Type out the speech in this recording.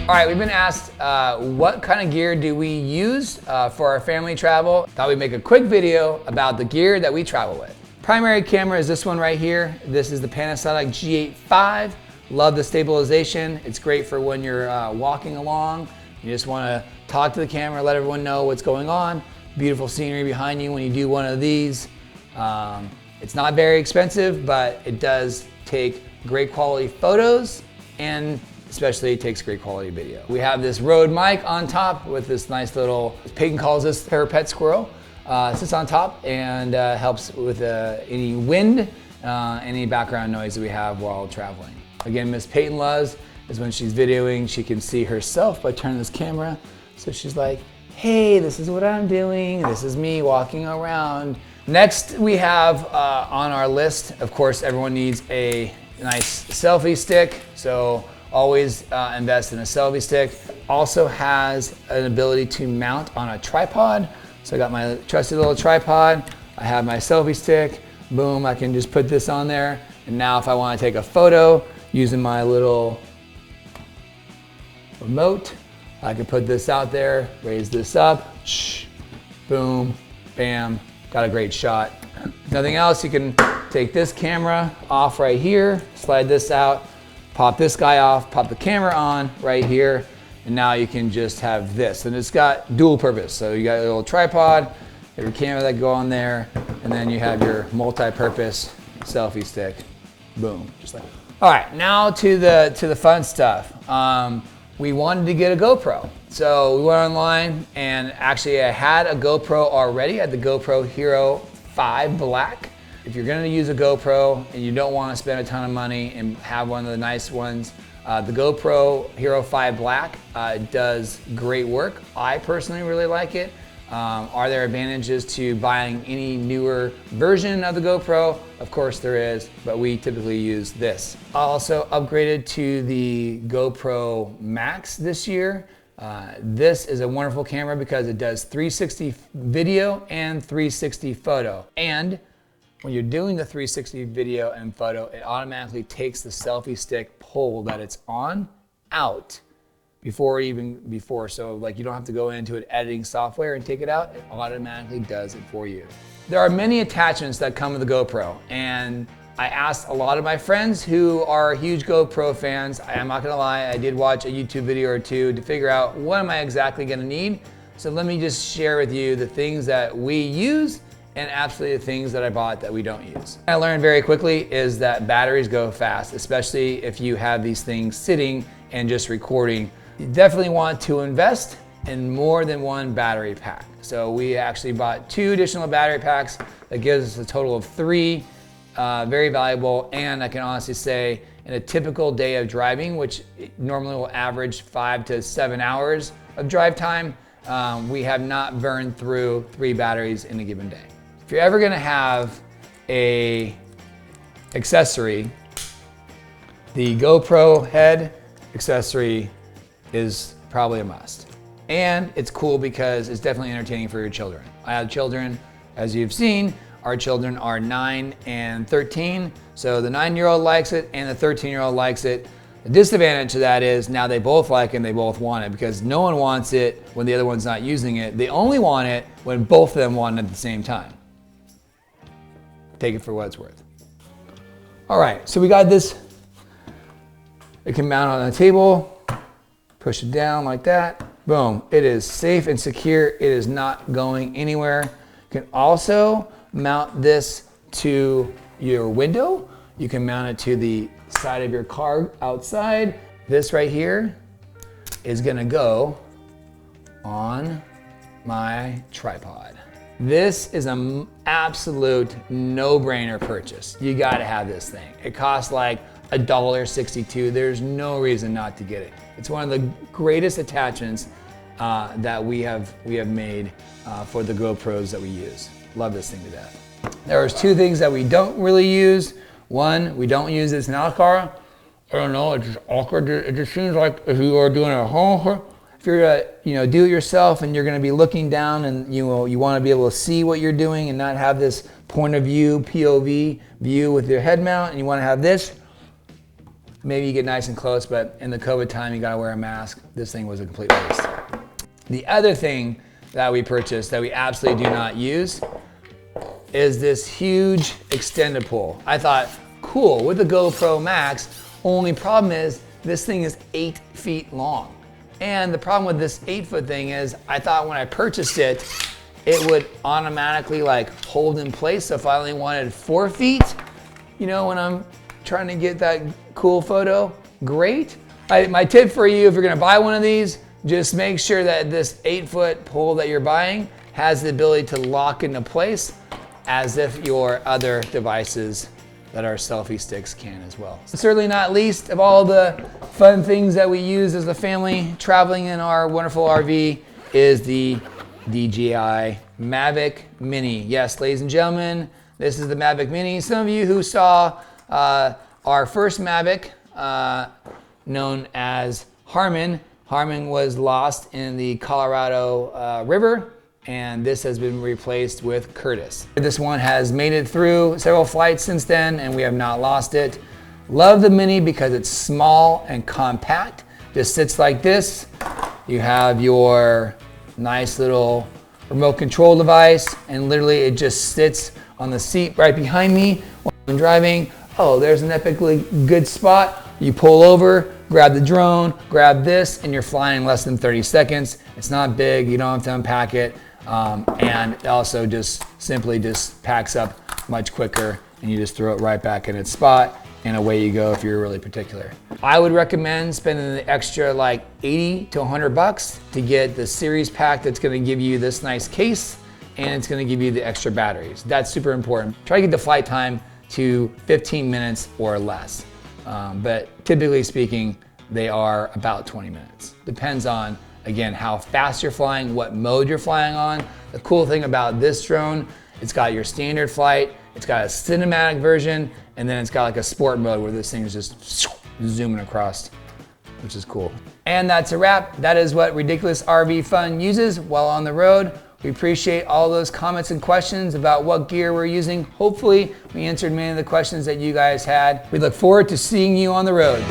All right, we've been asked what kind of gear do we use for our family travel. Thought we'd make a quick video about the gear that we travel with. Primary camera is this one right here. This is the Panasonic G85. Love the stabilization. It's great for when you're walking along. You just want to talk to the camera, let everyone know what's going on. Beautiful scenery behind you when you do one of these. It's not very expensive, but it does take great quality photos, and especially it takes great quality video. We have this Rode mic on top with this nice little, Peyton calls this her pet squirrel. Sits on top and helps with any wind, any background noise that we have while traveling. Again, Miss Peyton loves is when she's videoing, she can see herself by turning this camera. So she's like, hey, this is what I'm doing. This is me walking around. Next we have on our list, of course, everyone needs a nice selfie stick. So always invest in a selfie stick. Also has an ability to mount on a tripod. So I got my trusty little tripod. I have my selfie stick. Boom, I can just put this on there. And now if I want to take a photo using my little remote, I can put this out there, raise this up, boom, bam, got a great shot. Nothing else, you can take this camera off right here, slide this out, pop this guy off, pop the camera on right here, and now you can just have this. And it's got dual purpose. So you got a little tripod, your camera that go on there, and then you have your multi-purpose selfie stick. Boom, just like that. All right, now to the fun stuff. We wanted to get a GoPro. So we went online, and actually I had a GoPro already. I had the GoPro Hero 5 Black. If you're gonna use a GoPro and you don't wanna spend a ton of money and have one of the nice ones, the GoPro Hero 5 Black does great work. I personally really like it. Are there advantages to buying any newer version of the GoPro? Of course there is, but we typically use this. I also upgraded to the GoPro Max this year. This is a wonderful camera because it does 360 video and 360 photo. And when you're doing the 360 video and photo, it automatically takes the selfie stick pole that it's on out before. So like you don't have to go into an editing software and take it out. It automatically does it for you. There are many attachments that come with the GoPro, and I asked a lot of my friends who are huge GoPro fans. I'm not gonna lie, I did watch a YouTube video or two to figure out what am I exactly gonna need. So let me just share with you the things that we use and absolutely the things that I bought that we don't use. I learned very quickly is that batteries go fast, especially if you have these things sitting and just recording. You definitely want to invest in more than one battery pack. So we actually bought 2 additional battery packs that gives us a total of 3, very valuable. And I can honestly say in a typical day of driving, which normally will average 5 to 7 hours of drive time, we have not burned through 3 batteries in a given day. If you're ever gonna have a accessory, the GoPro head accessory is probably a must. And it's cool because it's definitely entertaining for your children. I have children, as you've seen, our children are 9 and 13. So the 9-year-old likes it and the 13-year-old likes it. The disadvantage to that is now they both like it and they both want it because no one wants it when the other one's not using it. They only want it when both of them want it at the same time. Take it for what it's worth. All right, so we got this. It can mount on the table, push it down like that. Boom, it is safe and secure. It is not going anywhere. You can also mount this to your window. You can mount it to the side of your car outside. This right here is gonna go on my tripod. This is an absolute no-brainer purchase. You gotta have this thing. It costs like $1.62. There's no reason not to get it. It's one of the greatest attachments that we have made for the GoPros that we use. Love this thing to death. There's 2 things that we don't really use. One, we don't use this in our car. I don't know, it's just awkward. It just seems like if you are doing it at home, if you're do it yourself and you're gonna be looking down and you wanna be able to see what you're doing and not have this point of view, POV view with your head mount, and you wanna have this, maybe you get nice and close, but in the COVID time, you gotta wear a mask. This thing was a complete waste. The other thing that we purchased that we absolutely do not use is this huge extended pole. I thought, cool, with the GoPro Max, only problem is this thing is 8 feet long. And the problem with this 8-foot thing is I thought when I purchased it, it would automatically like hold in place. So if I only wanted 4 feet, you know, when I'm trying to get that cool photo, great. My tip for you, if you're gonna buy one of these, just make sure that this 8-foot pole that you're buying has the ability to lock into place as if your other devices that are selfie sticks can as well. Certainly not least of all the fun things that we use as a family traveling in our wonderful RV is the DJI Mavic Mini. Yes, ladies and gentlemen, this is the Mavic Mini. Some of you who saw our first Mavic, known as Harmon was lost in the Colorado River, and this has been replaced with Curtis. This one has made it through several flights since then, and we have not lost it. Love the Mini because it's small and compact. Just sits like this. You have your nice little remote control device, and literally it just sits on the seat right behind me when I'm driving. Oh, there's an epically good spot. You pull over, grab the drone, grab this, and you're flying in less than 30 seconds. It's not big, you don't have to unpack it. And it also just simply just packs up much quicker, and you just throw it right back in its spot, and away you go if you're really particular. I would recommend spending the extra like 80 to 100 bucks to get the series pack that's gonna give you this nice case, and it's gonna give you the extra batteries. That's super important. Try to get the flight time to 15 minutes or less. But typically speaking, they are about 20 minutes. Depends on, again, how fast you're flying, what mode you're flying on. The cool thing about this drone, it's got your standard flight, it's got a cinematic version, and then it's got like a sport mode where this thing is just zooming across, which is cool. And that's a wrap. That is what Ridiculous RV Fun uses while on the road. We appreciate all those comments and questions about what gear we're using. Hopefully, we answered many of the questions that you guys had. We look forward to seeing you on the road.